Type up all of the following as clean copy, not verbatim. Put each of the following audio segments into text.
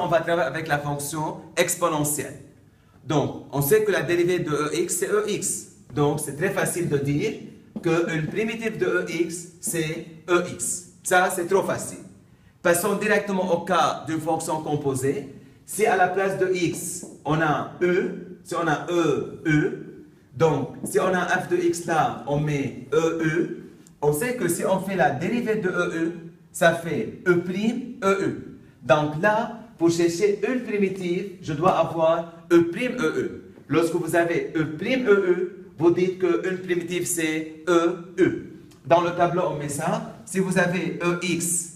On va travailler avec la fonction exponentielle. Donc, on sait que la dérivée de EX, c'est EX. Donc, c'est très facile de dire qu'une primitive de EX, c'est EX. Ça, c'est trop facile. Passons directement au cas d'une fonction composée. Si à la place de X, on a E, si on a E, donc si on a f de X là, on met EE. On sait que si on fait la dérivée de EE, ça fait E', Donc là, pour chercher une primitive, je dois avoir E'. Lorsque vous avez E', vous dites qu'une primitive c'est E. Dans le tableau, on met ça. Si vous avez EX,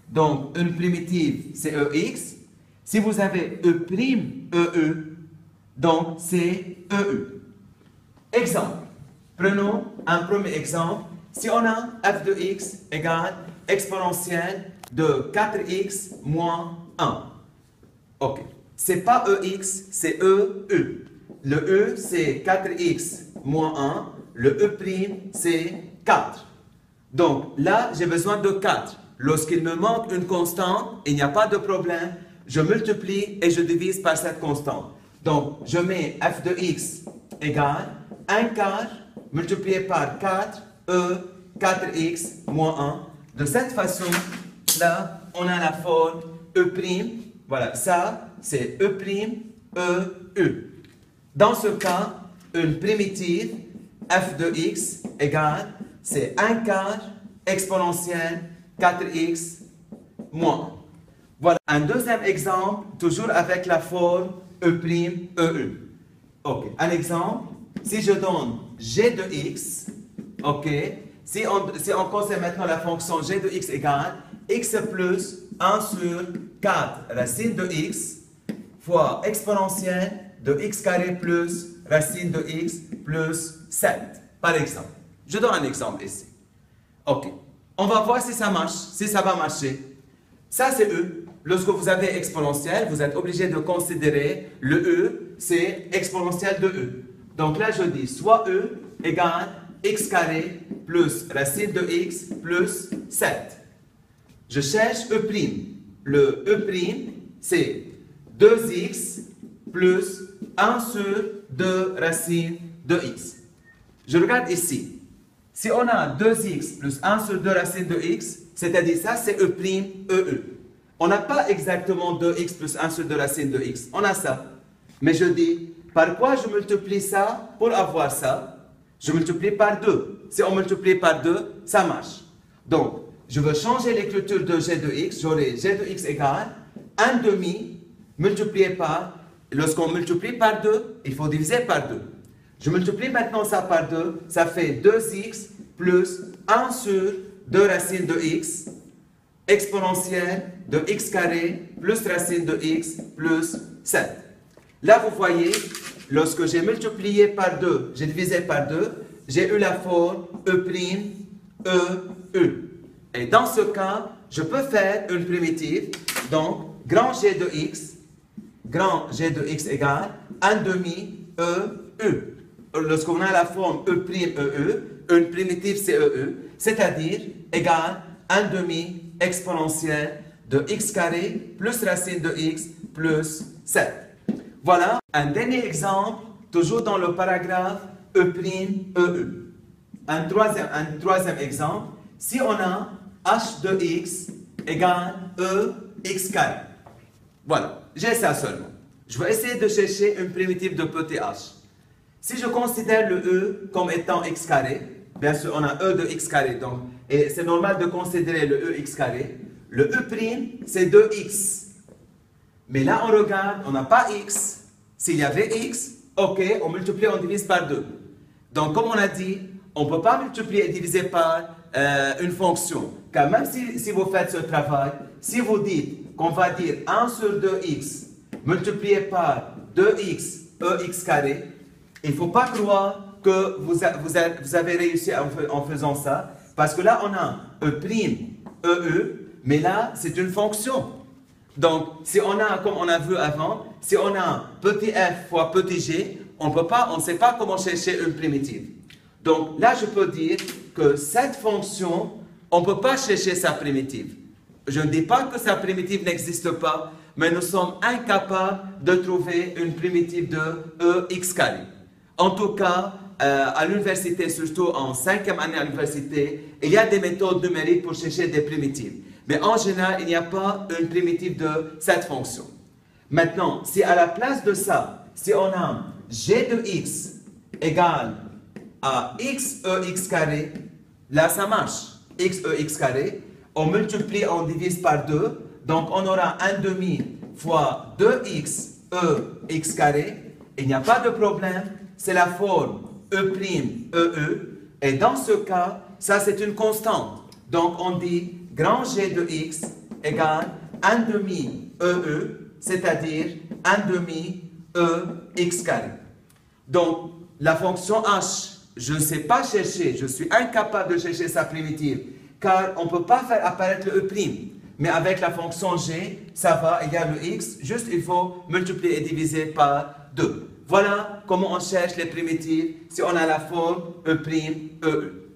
donc une primitive c'est EX. Si vous avez E', donc c'est EE. Exemple. Prenons un premier exemple. Si on a f de x égale exponentielle de 4x moins 1. Ok. C'est pas EX, c'est EE. Le E, c'est 4x moins 1. Le E', c'est 4. Donc là, j'ai besoin de 4. Lorsqu'il me manque une constante, il n'y a pas de problème. Je multiplie et je divise par cette constante. Donc, je mets f de x égale 1 quart multiplié par 4, 4x moins 1. De cette façon, là, on a la forme E'. Voilà, ça, c'est E', Dans ce cas, une primitive f de x égale, c'est 1 quart exponentielle 4x moins 1. Voilà un deuxième exemple, toujours avec la forme E'. Ok, un exemple, si je donne g de x, ok, si on considère maintenant la fonction g de x égale x plus 1 sur 4 racine de x fois exponentielle de x carré plus racine de x plus 7, par exemple. Je donne un exemple ici. Ok, on va voir si ça marche, si ça va marcher. Ça c'est E. Lorsque vous avez exponentielle, vous êtes obligé de considérer le E, c'est exponentielle de E. Donc là, je dis soit E égale x carré plus racine de x plus 7. Je cherche E'. Le E', c'est 2x plus 1 sur 2 racine de x. Je regarde ici. Si on a 2x plus 1 sur 2 racine de x, c'est-à-dire ça, c'est E'. On n'a pas exactement 2x plus 1 sur 2 racine de x. On a ça. Mais je dis, par quoi je multiplie ça pour avoir ça? Je multiplie par 2. Si on multiplie par 2, ça marche. Donc, je veux changer l'écriture de g de x. J'aurai g de x égale 1 demi multiplié par, lorsqu'on multiplie par 2, il faut diviser par 2. Je multiplie maintenant ça par 2, ça fait 2x plus 1 sur 2 racine de x exponentielle de x carré plus racine de x plus 7. Là, vous voyez, lorsque j'ai multiplié par 2, j'ai divisé par 2, j'ai eu la forme E'. Et dans ce cas, je peux faire une primitive, donc grand G de x égale 1 demi E'. Lorsqu'on a la forme E', une primitive c'est E', c'est-à-dire égale 1 demi exponentielle de x carré plus racine de x plus 7. Voilà un dernier exemple, toujours dans le paragraphe E'. Un troisième exemple, si on a h de x égale x carré. Voilà, j'ai ça seulement. Je vais essayer de chercher une primitive de petit h. Si je considère le e comme étant x carré, bien sûr on a e de x carré, donc et c'est normal de considérer le e x carré. Le e' c'est 2x. Mais là on regarde, on n'a pas x. S'il y avait x, ok, on multiplie, on divise par 2. Donc comme on a dit, on ne peut pas multiplier et diviser par une fonction. Car même si vous faites ce travail, si vous dites qu'on va dire 1 sur 2x multiplié par 2x, ex carré, il ne faut pas croire que vous avez réussi en faisant ça, parce que là on a E', mais là c'est une fonction. Donc si on a, comme on a vu avant, si on a petit f fois petit g, on ne sait pas comment chercher une primitive. Donc là je peux dire que cette fonction, on ne peut pas chercher sa primitive. Je ne dis pas que sa primitive n'existe pas, mais nous sommes incapables de trouver une primitive de EX carré. En tout cas, à l'université, surtout en 5e année à l'université, il y a des méthodes numériques pour chercher des primitives. Mais en général, il n'y a pas une primitive de cette fonction. Maintenant, si à la place de ça, si on a g de x égale à x EX carré, là ça marche. X EX carré, on multiplie, on divise par 2, donc on aura 1 demi fois 2x EX carré. Il n'y a pas de problème, c'est la forme E', et dans ce cas, ça c'est une constante. Donc on dit grand G de x égale 1 demi c'est-à-dire 1 demi EX carré. Donc la fonction h, je ne sais pas chercher, je suis incapable de chercher sa primitive, car on ne peut pas faire apparaître le E'. Mais avec la fonction g, ça va, il y a le x, juste il faut multiplier et diviser par 2. Voilà comment on cherche les primitives si on a la forme E'.